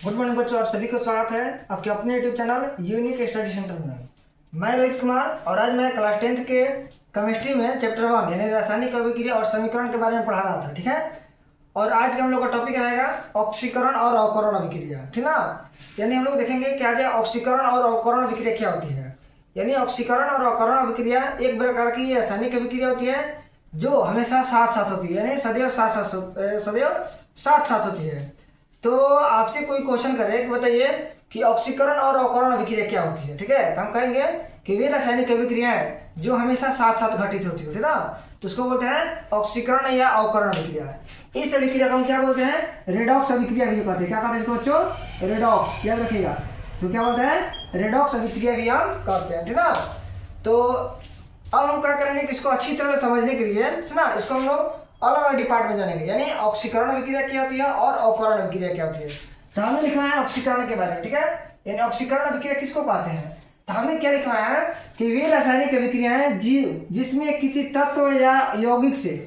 Good morning बच्चों, आप सभी को स्वागत है आपके अपने YouTube channel unique study centre में। मैं रोहित कुमार और आज मैं क्लास 10th के केमिस्ट्री में चैप्टर 1 यानी रासायनिक अभिक्रिया और समीकरण के बारे में पढ़ा रहा था। ठीक है, और आज का हम लोग का टॉपिक रहेगा ऑक्सीकरण और अवकरण अभिक्रिया। ठीक ना, यानी हम लोग देखेंगे कि आज ऑक्सीकरण और अवकरण अभिक्रिया क्या होती है। यानी ऑक्सीकरण और अवकरण अभिक्रिया एक प्रकार की रासायनिक अभिक्रिया होती है जो हमेशा साथ साथ होती है, यानी सदैव साथ साथ होती है। तो आपसे कोई क्वेश्चन करे कि बताइए कि ऑक्सीकरण और अवकरण अभिक्रिया क्या होती है। ठीक है, तो हम कहेंगे कि वे रासायनिक अभिक्रियाएं जो हमेशा साथ साथ घटित होती है, ठीक ना, तो उसको बोलते हैं ऑक्सीकरण या अवकरण अभिक्रिया। इस अभिक्रिया को हम क्या बोलते हैं, रेडॉक्स अभिक्रिया भी कहते हैं। क्या कहते हैं इसको बच्चों, रेडॉक्स, याद रखिएगा। तो क्या बोलते हैं, रेडॉक्स अभिक्रिया भी हम कहते हैं। ठीक ना, तो अब हम क्या करेंगे कि इसको अच्छी तरह से समझने के लिए, ठीक ना, इसको हम लोग अलग अलग डिपार्टमेंट में जानेंगे। यानी ऑक्सीकरण अभिक्रिया क्या होती है और अवकरण अभिक्रिया क्या होती है। तो हमने लिखा है ऑक्सीकरण के बारे में। ठीक है, यानी ऑक्सीकरण अभिक्रिया किसको कहते हैं, तो हमने क्या लिखा है कि वे रासायनिक अभिक्रियाएं जिसमें किसी तत्व या यौगिक से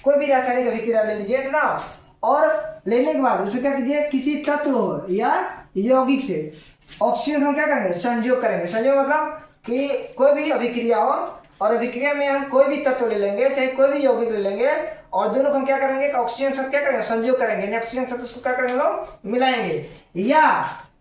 कोई भी रासायनिक अभिक्रिया ले लीजिए, ठीक ना, और लेने के बाद उसमें क्या कीजिए, किसी तत्व या यौगिक से ऑक्सीजन हम क्या करेंगे, संयोग करेंगे। संयोग मतलब कि कोई भी अभिक्रिया हो और अभिक्रिया में हम कोई भी तत्व ले लेंगे, चाहे कोई भी यौगिक ले लेंगे, और दोनों को हम क्या करेंगे, ऑक्सीजन के साथ क्या करेंगे, संयोग करेंगे। ऑक्सीजन के साथ उसको क्या करेंगे, लोग मिलाएंगे, या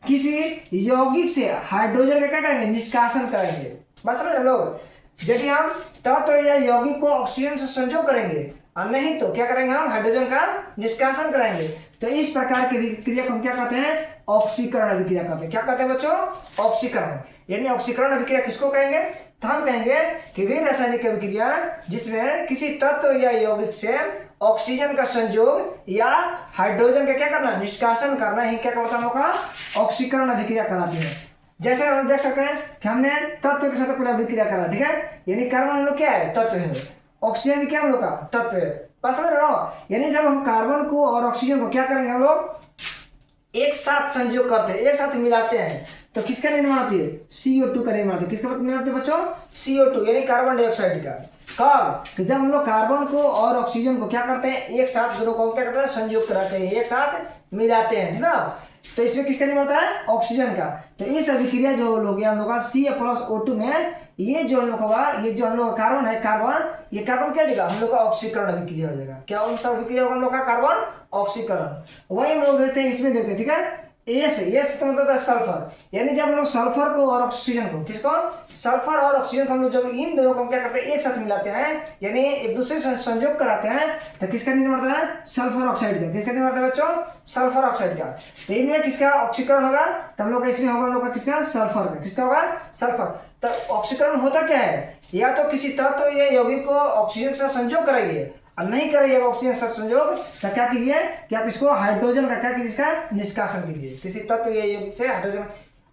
किसी यौगिक से हाइड्रोजन का क्या करेंगे, निष्कासन करेंगे। बस समझ हम लोग, यदि हम तत्व या यौगिक को ऑक्सीजन से संयोग करेंगे और नहीं तो क्या करेंगे, हम हाइड्रोजन का निष्कासन करेंगे। तो इस प्रकार की अभिक्रिया को हम क्या कहते हैं, ऑक्सीकरण अभिक्रिया कहते हैं। क्या कहते हैं बच्चों, ऑक्सीकरण। यानी ऑक्सीकरण अभिक्रिया किसको कहेंगे, तो हम कहेंगे कि वे रासायनिक अभिक्रिया जिसमें किसी तत्व या यौगिक से ऑक्सीजन का संयोग या हाइड्रोजन का क्या करना, निष्कासन करना ही क्या कहता है, हम ऑक्सीकरण अभिक्रिया कहलाती है। जैसे हम देख सकते हैं कि हमने तत्व के साथ पूरा अभिक्रिया करा। ठीक है, यानी कार्बन हम लोग क्या है, तत्व है, ऑक्सीजन भी क्या हम लोग का तत्व है। बस समझ रहे हो, यानी जब हम कार्बन को और ऑक्सीजन को क्या करेंगे, हम लोग एक साथ संयोग करते हैं, एक साथ मिलाते हैं, तो किसका निर्माण होती है, CO2 का निर्माण होती है। किसका निर्माण होती है बच्चों, CO2 यानी कार्बन डाइऑक्साइड का। कब, कि जब हम लोग कार्बन को और ऑक्सीजन को क्या करते हैं, एक साथ दोनों को क्या करते हैं, संयोग कराते हैं, एक साथ मिलाते हैं, है ना। तो इसमें किसका निर्माण होता है, ऑक्सीजन का। तो इस अभिक्रिया जो हो गया हम लोग का CH+O2 में, ये जो हम लोग होगा, ये जो हम लोग कार्बन है, कार्बन, ये कार्बन क्या देगा, हम लोग का ऑक्सीकरण अभिक्रिया हो जाएगा। क्या उनका अभिक्रिया होगा हम लोग का, कार्बन ऑक्सीकरण। वही हम लोग देते हैं, इसमें देते हैं। ठीक है, एस का मतलब है सल्फर। यानी जब हम लोग सल्फर को और ऑक्सीजन को, किसको, सल्फर और ऑक्सीजन को हम लोग जब इन दोनों को क्या करते हैं, एक साथ मिलाते हैं, यानी एक दूसरे से संयोग कराते हैं, तो किसका निर्माण होता है, सल्फर ऑक्साइड का। किसका निर्माण होता है बच्चों, सल्फर ऑक्साइड का। तो इनमें किसका ऑक्सीकरण होगा, तो हम लोग इसमें होगा हम लोग का किसका, सल्फर का। किसका होगा, सल्फर। तो ऑक्सीकरण होता क्या है, या तो किसी तत्व या यौगिक को ऑक्सीजन के साथ संयोग कराइए, और नहीं करिएगा ऑक्सीजन साथ संयोग, तो क्या कीजिए कि आप इसको हाइड्रोजन का क्या कीजिए, इसका निष्कासन कीजिए। किसी तत्व या यौगिक से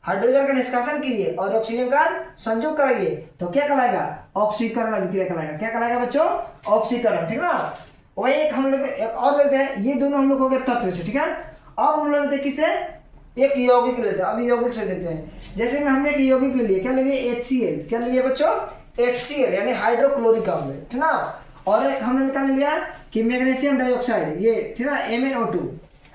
हाइड्रोजन का निष्कासन कीजिए और ऑक्सीजन का संयोग कराइए, तो क्या कहलाएगा, ऑक्सीकरण अभिक्रिया कहलाएगा। क्या कहलाएगा बच्चों, ऑक्सीकरण। ठीक ना, वही एक हम लोग एक और लेते हैं, ये दोनों हम लोग हो गए तत्व से। ठीक है, अब हम लोग लेते हैं किसे, एक यौगिक लेते हैं। अब यौगिक से लेते हैं, जैसे में हमने एक यौगिक ले लिया, क्या ले लिया, HCl। क्या ले लिया बच्चों, HCl यानी हाइड्रोक्लोरिक अम्ल। ठीक ना, और एक हमने निकाल लिया कि मैग्नीशियम डाइऑक्साइड, ये ठीक है, MnO2।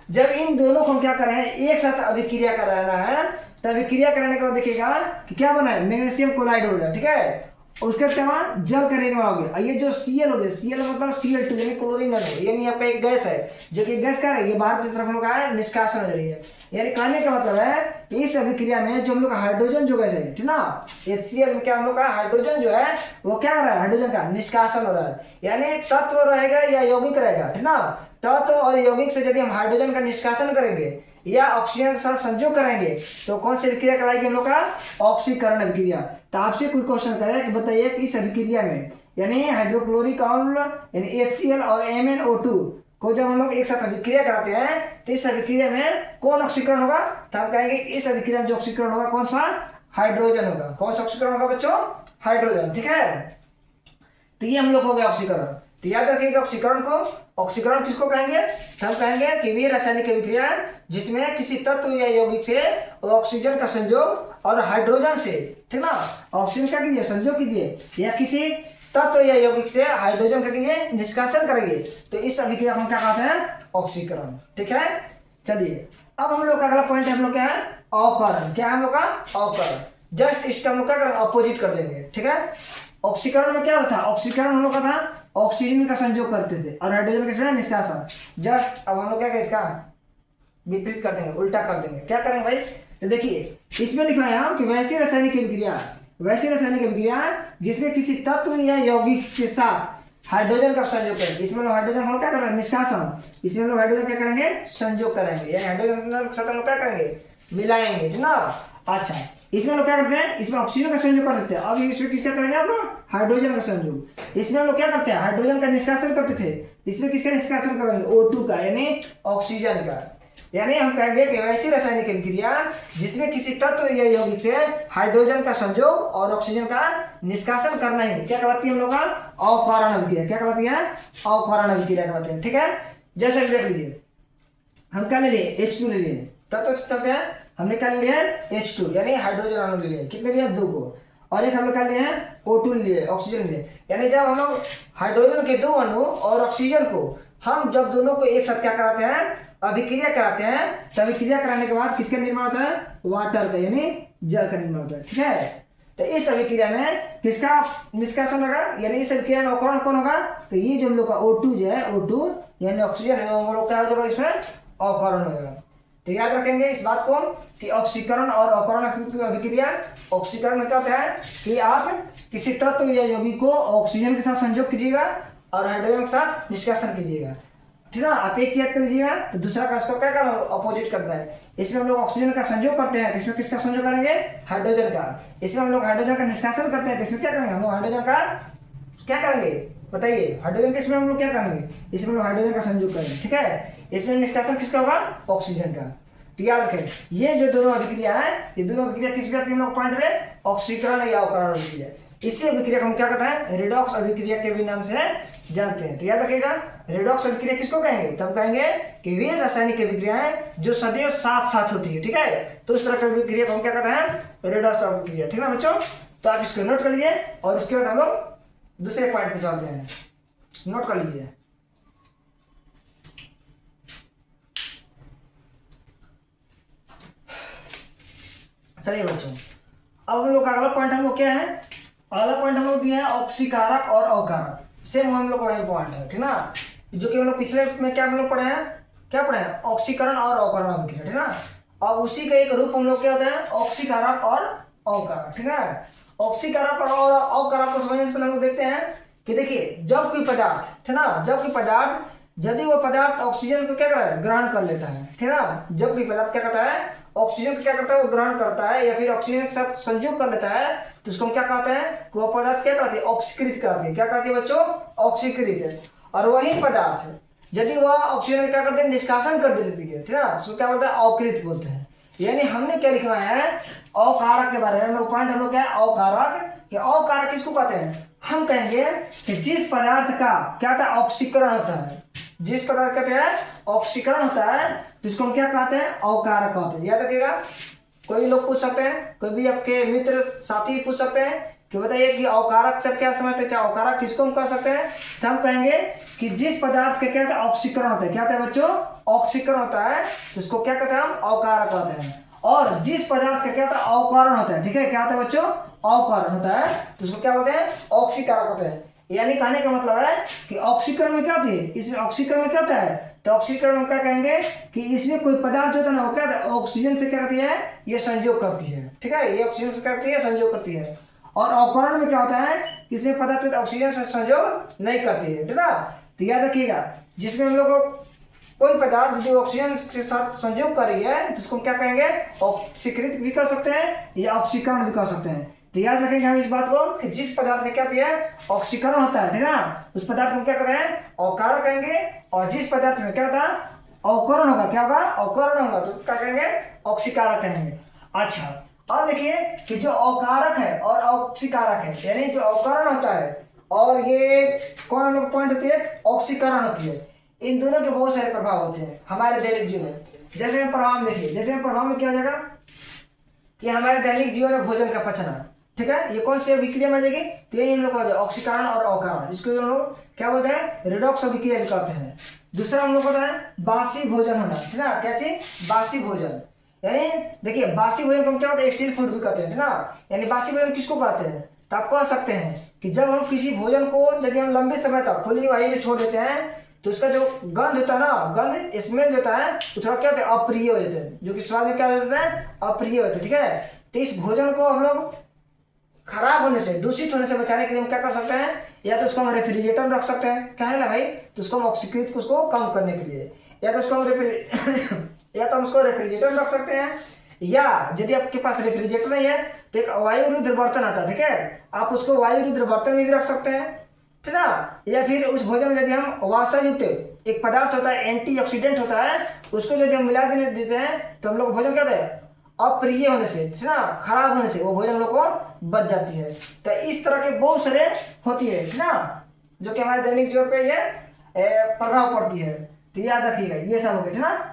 जब इन दोनों को हम क्या कर रहे हैं, एक साथ अभिक्रिया कराना है, तो अभिक्रिया कराने के बाद देखिएगा कि क्या बना है, मैग्नीशियम क्लोराइड हो गया। ठीक है, उसके बाद जल का निर्माण हो गया। ये जो Cl हो गया, Cl मतलब Cl2 यानी क्लोरीन है, यानी आपका एक गैस है, जो कि गैस का है, ये बाहर की तरफ हम लोग का निष्कासन हो रही है। यानी कहने का मतलब है कि इस अभिक्रिया में जो हम लोग का हाइड्रोजन जो गैस है, ठीक ना, HCl में क्या हम लोग का हाइड्रोजन जो है वो क्या कर रहा है, हाइड्रोजन का निष्कासन हो रहा है। यानी तत्व रहेगा या यौगिक रहेगा, ठीक ना, तत्व और यौगिक से यदि हम हाइड्रोजन का निष्कासन करेंगे या ऑक्सीजन के साथ संयोग करेंगे, तो कौन सी अभिक्रिया कराएगी हम लोग का, ऑक्सीकरण अभिक्रिया। तो आपसे कोई क्वेश्चन करे कि बताइए कि इस अभिक्रिया में, यानी हाइड्रोक्लोरिक अम्ल यानी HCl और MnO2 को जब हम लोग एक साथ अभिक्रिया कराते हैं, तो इस अभिक्रिया में कौन ऑक्सीकरण होगा, तो हम कहेंगे इस अभिक्रिया में जो ऑक्सीकरण होगा कौन सा, हाइड्रोजन होगा। कौन सा ऑक्सीकरण होगा बच्चों, हाइड्रोजन। ठीक है, तो ये हम लोग हो गया ऑक्सीकरण। तो याद रखिएगा ऑक्सीकरण को, ऑक्सीकरण किसको कहेंगे, तो हम कहेंगे कि वे रासायनिक अभिक्रिया जिसमें किसी तत्व या यौगिक से ऑक्सीजन का संयोग और हाइड्रोजन से, ठीक ना, ऑक्सीजन का कीजिए संयोग कीजिए, या किसी तत्व या यौगिक से हाइड्रोजन का कीजिए निष्कासन करेंगे, तो इस अभिक्रिया को हम क्या कहते हैं, ऑक्सीकरण। ठीक है, चलिए अब हम लोग का अगला पॉइंट है हम लोग क्या है, अवकरण। क्या है हम लोग का, अवकरण। जस्ट इसका हम लोग क्या करेंगे, अपोजिट कर देंगे, ठीक है। ऑक्सीकरण में क्या होता था, ऑक्सीकरण हम लोग का था ऑक्सीजन का संयोग करते थे और हाइड्रोजन किसमें निष्कासन। जस्ट अब हम लोग क्या करें, इसका विपरीत कर देंगे, उल्टा कर देंगे। क्या करेंगे भाई, तो देखिए इसमें लिखा है हम कि वैसी रासायनिक अभिक्रिया, वैसी रासायनिक अभिक्रिया जिसमें किसी तत्व या यौगिक के साथ हाइड्रोजन का संयोग करेंगे। इसमें लोग हाइड्रोजन हम क्या कर रहे हैं, निष्कासन। इसमें लोग हाइड्रोजन क्या करेंगे, संयोग करेंगे, यानी हाइड्रोजन के साथ हम लोग क्या करेंगे, मिलाएंगे, ठीक ना। अच्छा, इसमें लोग क्या करते हैं, इसमें ऑक्सीजन का संयोग कर देते हैं। अब इसमें किसका करेंगे आप लोग, हाइड्रोजन का संयोग। इसमें हम लोग क्या करते हैं, हाइड्रोजन का निष्कासन करते थे, इसमें किसका निष्कासन करेंगे, O2 का, यानी ऑक्सीजन का। यानी हम कहेंगे कि वैसी रासायनिक अभिक्रिया जिसमें किसी तत्व या यौगिक से हाइड्रोजन का संयोग और ऑक्सीजन का निष्कासन करना ही क्या कहलाती है हम लोग का, अवकरण अभिक्रिया। क्या कहलाती है, अवकरण अभिक्रिया कहलाते हैं, ठीक है। जैसे देख लीजिए, हम क्या ले लिए, H2 ले लिए, तत्व चलते हैं, हमने क्या ले लिया है, H2 यानी हाइड्रोजन अणु ले लिए, कितने लिए, 2 को। और एक हम लोग क्या लिए हैं, O2 ले लिए, ऑक्सीजन ले लिए। यानी जब हम लोग हाइड्रोजन के 2 अणु और ऑक्सीजन को हम जब दोनों को एक साथ क्या कराते हैं, अभिक्रिया कराते हैं, तो अभिक्रिया कराने के बाद किसका निर्माण होता है, वाटर का, यानी जल का निर्माण होता है, ठीक है। तो इस अभिक्रिया में किसका निष्कासन होगा, यानी इस अभिक्रिया में अवकरण कौन होगा, तो ये जो हम लोग का O2 जो है, O2 यानी ऑक्सीजन है, हम लोग क्या हो जाएगा, इसमें अवकरण होगा। तो याद रखेंगे इस बात को कि ऑक्सीकरण और अवकरण अभिक्रिया, ऑक्सीकरण में क्या होता है कि आप किसी तत्व या यौगिक को ऑक्सीजन के साथ संयोग कीजिएगा और हाइड्रोजन के साथ निष्कासन कीजिएगा, ठीक है। आप एक याद कर लीजिएगा, तो दूसरा का इसको क्या करना, अपोजिट करता है। इसमें हम लोग ऑक्सीजन का संयोग करते हैं, इसमें किसका संयोग करेंगे, हाइड्रोजन का। इसमें हम लोग हाइड्रोजन का निष्कासन करते हैं, इसमें क्या करेंगे, हम लोग हाइड्रोजन का क्या करेंगे, बताइए, हाइड्रोजन के इसमें हम लोग क्या करेंगे, इसमें हम लोग हाइड्रोजन का संयोग करेंगे, ठीक है। इसमें निष्कासन किसका होगा, ऑक्सीजन का। तो याद रखें, ये जो दोनों अभिक्रिया है, ये दोनों अभिक्रिया किस पे आती है हम लोग पॉइंट में, ऑक्सीकरण या अवकरण अभिक्रिया। इसी अभिक्रिया को हम क्या कहते हैं, रेडॉक्स अभिक्रिया के भी नाम से जानते हैं। तो याद रखिएगा, रेडॉक्स अभिक्रिया किसको कहेंगे, तब कहेंगे कि वे रासायनिक अभिक्रियाएं जो सदैव साथ साथ होती है, ठीक है। तो उस तरह की अभिक्रिया को हम क्या कहते हैं, रेडॉक्स अभिक्रिया, ठीक है बच्चों। तो आप इसको नोट कर लीजिए और उसके बाद हम लोग दूसरे पॉइंट पे चलते हैं, नोट कर लीजिए। चलिए बच्चों, अब हम लोग का अगला पॉइंट हम लोग क्या है, अगला पॉइंट हम लोग दिया है ऑक्सीकारक और अवकारक। सेम हम लोग का वही पॉइंट है, ठीक ना, जो कि हम लोग पिछले में क्या हम लोग पढ़े हैं, क्या पढ़े हैं, ऑक्सीकरण और अवकरण अभिक्रिया, ठीक ना। अब उसी का एक रूप हम लोग क्या होता है, ऑक्सीकारक और अवकारक, ठीक है। ऑक्सीकारक और अवकारक को समझने से पहले हम लोग देखते हैं कि देखिए, जब कोई पदार्थ, ठीक ना, जब कोई पदार्थ, यदि वो पदार्थ ऑक्सीजन को क्या कर रहा है, ग्रहण कर लेता है, ठीक ना, जब कोई पदार्थ क्या करता है, ऑक्सीजन को क्या करता है, वो ग्रहण करता है या फिर ऑक्सीजन के साथ संयोग कर लेता है, तो उसको हम क्या कहते हैं, कि वो पदार्थ क्या करती है, ऑक्सीकृत कराती है। क्या करती है बच्चों, ऑक्सीकृत है। और वही पदार्थ है यदि वह ऑक्सीजन क्या करते हैं, निष्कासन कर देती है, ठीक है, उसको क्या बोलते हैं, अवकृत बोलते हैं। यानी हमने क्या लिखवाया है, अवकारक के बारे में हम लोग पॉइंट हम लोग क्या है, अवकारक। कि अवकारक किसको कहते हैं, हम कहेंगे कि जिस पदार्थ का क्या होता है, ऑक्सीकरण होता है, जिस पदार्थ कहते हैं ऑक्सीकरण होता है, तो इसको हम क्या कहते हैं, अवकारक कहते हैं। याद रखिएगा, कोई भी लोग पूछ सकते हैं, कोई भी आपके मित्र साथी पूछ सकते हैं कि बताइए कि अवकारक से क्या समझते हैं, क्या अवकारक किसको हम कह सकते हैं, तो हम कहेंगे कि जिस पदार्थ का क्या होता है, ऑक्सीकरण होता है। क्या होता है बच्चों, ऑक्सीकरण होता है, तो इसको क्या कहते हैं, हम अवकारक कहते हैं। और जिस पदार्थ का क्या होता है, अवकरण होता है, ठीक है, क्या होता है बच्चों, अवकरण होता है, तो उसको क्या बोलते हैं, ऑक्सीकारक होते हैं। यानी कहने का मतलब है कि ऑक्सीकरण में क्या होती है, इसमें ऑक्सीकरण में क्या होता है, तो ऑक्सीकरण में क्या कहेंगे कि इसमें कोई पदार्थ जो होता है ना, वो क्या होता है, ऑक्सीजन से क्या करती है, ये संयोग करती है, ठीक है, ये ऑक्सीजन से क्या करती है, संयोग करती है। और अवकरण में क्या होता है, इसमें पदार्थ ऑक्सीजन से संयोग नहीं करती है, ठीक है। तो याद रखिएगा, जिसमें हम लोग कोई पदार्थ यदि ऑक्सीजन के साथ संयोग कर रही है, तो उसको हम क्या कहेंगे, ऑक्सीकृत भी कर सकते हैं या ऑक्सीकरण भी कर सकते हैं। तो याद रखेंगे हम इस बात को कि जिस पदार्थ का क्या होता है, ऑक्सीकरण होता है, ठीक है ना, उस पदार्थ को हम क्या कहते हैं, अवकारक कहेंगे। और जिस पदार्थ में क्या होता है, अवकरण होगा, क्या होगा, अवकरण होगा, तो क्या कहेंगे, ऑक्सीकारक कहेंगे। अच्छा, अब देखिए कि जो अवकारक है और ऑक्सीकारक है, यानी जो अवकरण होता है और ये कौन लोग पॉइंट होती है, ऑक्सीकरण होती है, इन दोनों के बहुत सारे प्रभाव होते हैं हमारे दैनिक जीवन में। जैसे हम प्रभाव में देखिए, जैसे हम प्रभाव में क्या हो जाएगा कि हमारे दैनिक जीवन में भोजन का पचना, ठीक है, ये कौन सी अभिक्रिया में जाएगी, तो यही हम लोग ऑक्सीकरण और अवकरण, इसको हम लोग क्या बोलते हैं, रेडॉक्स अभिक्रिया भी कहते हैं। दूसरा हम लोग को होता है बासी भोजन होना, है ना। क्या चीज? बासी भोजन। यानी देखिए बासी भोजन को हम क्या होता है, स्टील फूड भी कहते हैं, है ना। यानी बासी भोजन किसको कहते हैं? तो आप कह सकते हैं कि जब हम किसी भोजन को यदि हम लंबे समय तक खुली वायु में छोड़ देते हैं तो उसका जो गंध होता है ना, गंध स्मेल होता है तो थोड़ा क्या होता है, अप्रिय हो जाता है, जो कि स्वाद में क्या हो जाता है, अप्रिय होता है, ठीक है। तो इस भोजन को हम लोग खराब होने से, दूषित होने से बचाने के लिए हम क्या कर सकते हैं, या तो उसको हम रेफ्रिजरेटर में रख सकते हैं, क्या है ना भाई, तो उसको हम ऑक्सीकृत को उसको कम करने के लिए, या तो उसको हम या तो हम उसको रेफ्रिजरेटर में रख सकते हैं, या यदि आपके पास रेफ्रिजरेटर नहीं है तो एक वायुरुद्ध बर्तन आता है, ठीक है, आप उसको वायुरुद्ध बर्तन में भी रख सकते हैं, ठीक ना। या फिर उस भोजन में यदि हम वसा युक्त एक पदार्थ होता है, एंटीऑक्सीडेंट होता है, उसको यदि हम मिला देते हैं तो हम लोग भोजन कहते हैं अप्रिय होने से, है ना, खराब होने से वो भोजन हम लोग को बच जाती है। तो इस तरह के बहुत सारे होती है ना, जो कि हमारे दैनिक जीवन पे ये प्रभाव पड़ती है। तो याद रखिएगा ये सब हो गया, है ना।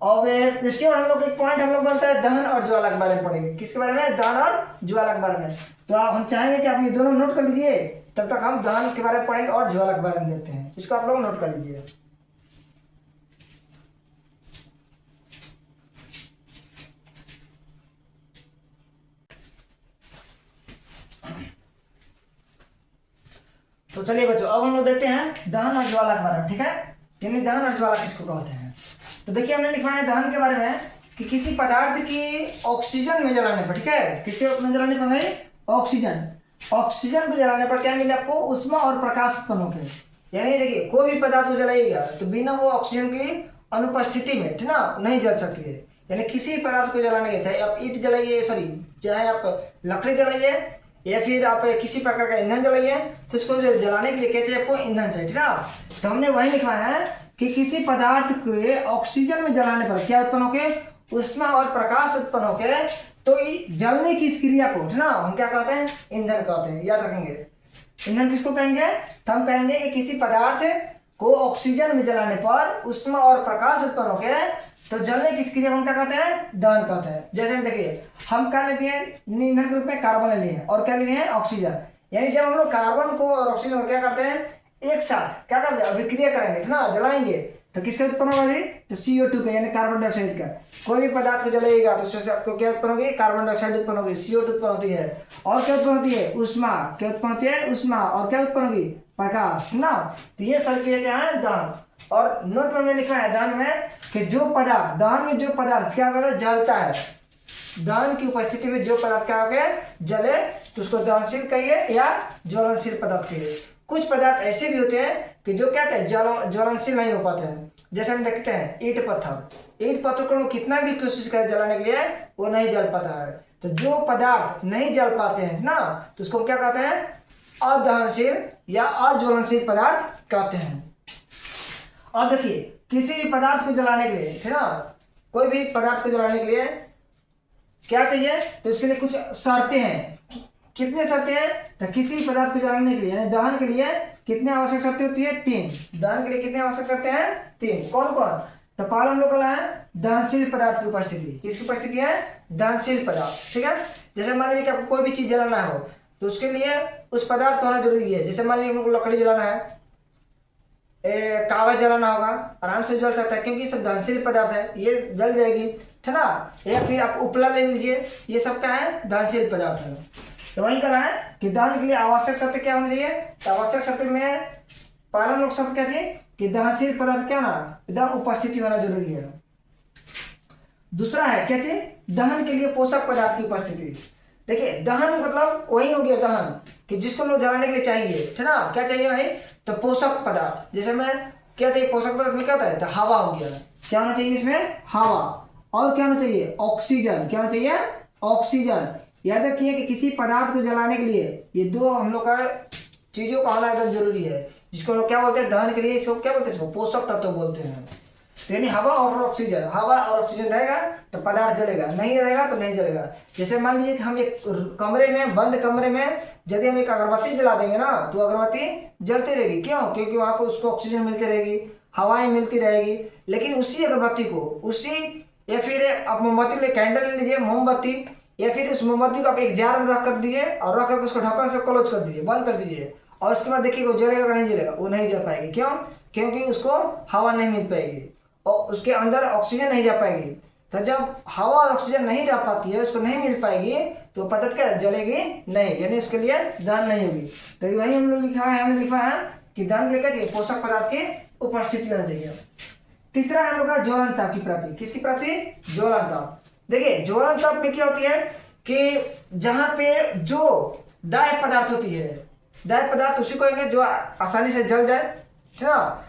और इसके बाद हम लोग एक पॉइंट हम लोग बनता है दहन और ज्वाला के बारे में पढ़ेंगे। किसके बारे में? दहन और ज्वाला के बारे में। तो हम चाहेंगे कि आप ये दोनों नोट कर लीजिए, तब तक हम दहन के बारे में पढ़ेंगे और ज्वाला के बारे में देखते हैं। इसको आप लोग नोट कर लीजिए। तो चलिए बच्चों, अब हम लोग देखते हैं दहन और ज्वाला के बारे में, ठीक है। यानी दहन और ज्वाला किसको कहते हैं। तो देखिए हमने लिखा है दहन के बारे में कि किसी पदार्थ की ऑक्सीजन में जलाने पर, ठीक है, किसके में जलाने पर भाई? ऑक्सीजन। ऑक्सीजन में जलाने पर क्या मिले आपको? ऊष्मा और प्रकाश उत्पन्न होकर। यानी देखिए कोई भी पदार्थ को जलाइएगा तो बिना वो ऑक्सीजन की अनुपस्थिति में, ठीक ना, नहीं जल सकती है। यानी किसी भी पदार्थ को जलाने के, चाहे आप ईंट जलाइए, सॉरी चाहे आप लकड़ी जलाइए या फिर आप किसी प्रकार का ईंधन जलाइए, तो इसको जलाने के लिए क्या चाहिए आपको? ईंधन चाहिए, ठीक ना। तो हमने वही लिखा है कि किसी पदार्थ के ऑक्सीजन में जलाने पर क्या उत्पन्न होके? ऊष्मा और प्रकाश उत्पन्न होके, तो जलने की इस क्रिया को, है ना, हम क्या कहते हैं? ईंधन कहते हैं। याद रखेंगे ईंधन किसको कहेंगे? तो हम कहेंगे कि किसी पदार्थ को ऑक्सीजन में जलाने पर ऊष्मा और प्रकाश उत्पन्न होके, तो जलने की इस क्रिया को हम क्या कहते हैं? दहन कहते हैं। जैसे देखिए हम क्या लेते हैं ईंधन के रूप में? कार्बन ले लिए हैं और क्या लिए हैं? ऑक्सीजन। यानी जब हम लोग कार्बन को और ऑक्सीजन को क्या करते हैं? एक साथ क्या करते हैं? अभिक्रिया करेंगे, है ना, जलाएंगे, तो किसका उत्पन्न होगा जी? तो CO2 का, यानी कार्बन डाइऑक्साइड का। कोई भी पदार्थ को जलाइएगा तो उससे आपको क्या उत्पन्न होगी? कार्बन डाइऑक्साइड उत्पन्न होगी, CO2 उत्पन्न होती है। और क्या उत्पन्न होती है? ऊष्मा। क्या उत्पन्न होती है? ऊष्मा। और क्या उत्पन्न होगी? प्रकाश, है ना। तो ये सारी क्रिया क्या है? दहन। और नोट में लिखा है दहन में कि जो पदार्थ, दहन में जो पदार्थ क्या कर जलता है, दहन की उपस्थिति में जो पदार्थ क्या हो गया? जले, तो उसको दहनशील कहिए या ज्वलनशील पदार्थ कहिए। कुछ पदार्थ ऐसे भी होते हैं कि जो क्या कहते हैं? ज्वलनशील नहीं हो पाते हैं। जैसे हम देखते हैं ईंट पत्थर, ईंट पत्थर को कितना भी कोशिश करें जलाने के लिए, वो नहीं जल पाता है। तो जो पदार्थ नहीं जल पाते हैं ना, तो उसको क्या कहते हैं? अदहनशील या अज्वलनशील पदार्थ कहते हैं। और देखिए किसी भी पदार्थ को जलाने के लिए, है ना, कोई भी पदार्थ को जलाने के लिए क्या चाहिए? तो उसके लिए कुछ शर्तें हैं। कितने शर्तें हैं? तो किसी भी पदार्थ को जलाने के लिए, यानी दहन के लिए कितने आवश्यक शर्तें होती है? 3। दहन के लिए कितने आवश्यक शर्तें हैं? 3। कौन कौन? तो पहला हम लोग का है दहनशील पदार्थ की उपस्थिति। किसकी उपस्थिति है? दहनशील पदार्थ, ठीक है। जैसे मान लीजिए कि आपको कोई भी चीज जलाना हो तो उसके लिए उस पदार्थ होना जरूरी है। जैसे मान लीजिए हमको लकड़ी जलाना है, कागज जलाना होगा, आराम से जल सकता है क्योंकि ये सब दहनशील पदार्थ है, ये जल जाएगी, है ना। या फिर आप उपला ले लीजिए, ये सब क्या है? दहनशील पदार्थ है। तो वही करना है कि दहन के लिए आवश्यक शर्तें क्या होनी चाहिए? तो आवश्यक शर्तें में पहला लोग शब्द क्या थी कि दहनशील पदार्थ क्या ना एकदम उपस्थिति होना जरूरी है। दूसरा है क्या चाहिए? दहन के लिए पोषक पदार्थ की उपस्थिति। देखिए दहन मतलब वही हो गया दहन कि जिसको लोग जलाने के लिए चाहिए, है ना। क्या चाहिए भाई? तो पोषक पदार्थ। जैसे में क्या चाहिए? पोषक पदार्थ में क्या होता है? तो हवा हो गया। क्या होना चाहिए इसमें? हवा। और क्या होना चाहिए? ऑक्सीजन। क्या होना चाहिए? ऑक्सीजन। याद रखिए कि किसी पदार्थ को जलाने के लिए ये दो हम लोग का चीजों का होना एकदम जरूरी है, जिसको हम लोग क्या बोलते हैं? दहन के लिए इसको क्या बोलते हैं? इसको पोषक तत्व बोलते हैं। यानी हवा और ऑक्सीजन, हवा और ऑक्सीजन रहेगा तो पदार्थ जलेगा, नहीं रहेगा तो नहीं जलेगा। जैसे मान लीजिए कि हम एक कमरे में, बंद कमरे में यदि हम एक अगरबत्ती जला देंगे ना, तो अगरबत्ती जलती रहेगी। क्यों? क्योंकि वहां पर उसको ऑक्सीजन मिलती रहेगी, हवाएं मिलती रहेगी। लेकिन उसी अगरबत्ती को, उसी या फिर आप मोमबत्ती ले, कैंडल ले लीजिए, मोमबत्ती, या फिर उस मोमबत्ती को आप एक जार में रख कर दिए और रख करके उसको ढक्कन से क्लोज कर दीजिए, बंद कर दीजिए, और उसके बाद देखिए वो जलेगा कि नहीं जलेगा, वो नहीं जल पाएगी। क्यों? क्योंकि उसको हवा नहीं मिल पाएगी और उसके अंदर ऑक्सीजन नहीं जा पाएगी। तो जब हवा और ऑक्सीजन नहीं रह पाती है, उसको नहीं मिल पाएगी, तो पदार्थ क्या जलेगी नहीं, यानी उसके लिए दहन नहीं होगी। तो वही हम लोग लिखा है, हमने लिखा है कि दहन लेकर के पोषक पदार्थ की उपस्थिति होना चाहिए। तीसरा हम लोग का ज्वलन ताप की प्राप्ति। किसकी प्राप्ति? ज्वलन ताप। देखिए ज्वलन ताप में क्या होती है कि जहाँ पे जो दाह्य पदार्थ होती है, दाह्य पदार्थ उसी को कहेंगे जो आसानी से जल जाए, ठीक ना।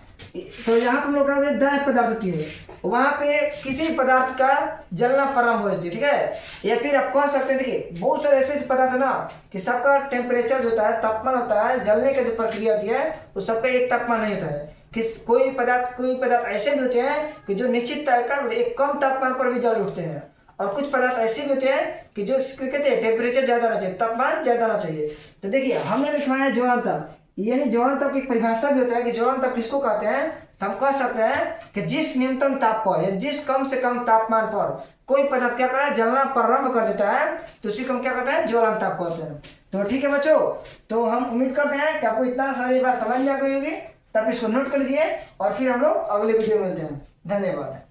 तो यहाँ पे हम लोग कहते हैं दाह्य पदार्थ होती है, वहां पे किसी पदार्थ का जलना प्रारंभ हो जाती है, ठीक है। या फिर आप कह सकते हैं, देखिए बहुत सारे ऐसे पदार्थ है ना कि सबका टेम्परेचर जो होता है, तापमान होता है, जलने की जो प्रक्रिया होती है वो सबका एक तापमान नहीं होता है। कोई पदार्थ ऐसे भी होते हैं कि जो निश्चित एक कम तापमान पर भी जल उठते हैं, और कुछ पदार्थ ऐसे भी होते हैं कि जो कहते हैं टेम्परेचर ज्यादा होना चाहिए, तापमान ज्यादा होना चाहिए। तो देखिए हमने लिखवाया है ज्वलन ताप, यानी ज्वलन ताप की परिभाषा भी होता है कि ज्वलन ताप किसको कहते हैं। तो हम कह सकते हैं कि जिस न्यूनतम ताप पर या जिस कम से कम तापमान पर कोई पदार्थ क्या कर जलना प्रारंभ कर देता है, तो उसी को हम क्या कहते हैं? ज्वलन ताप कहते हैं। तो ठीक है बच्चों, तो हम उम्मीद करते हैं कि आपको इतना सारी बात समझ में आ गई होगी। तब इसको नोट कर लीजिए और फिर हम लोग अगले वीडियो में मिलते हैं। धन्यवाद।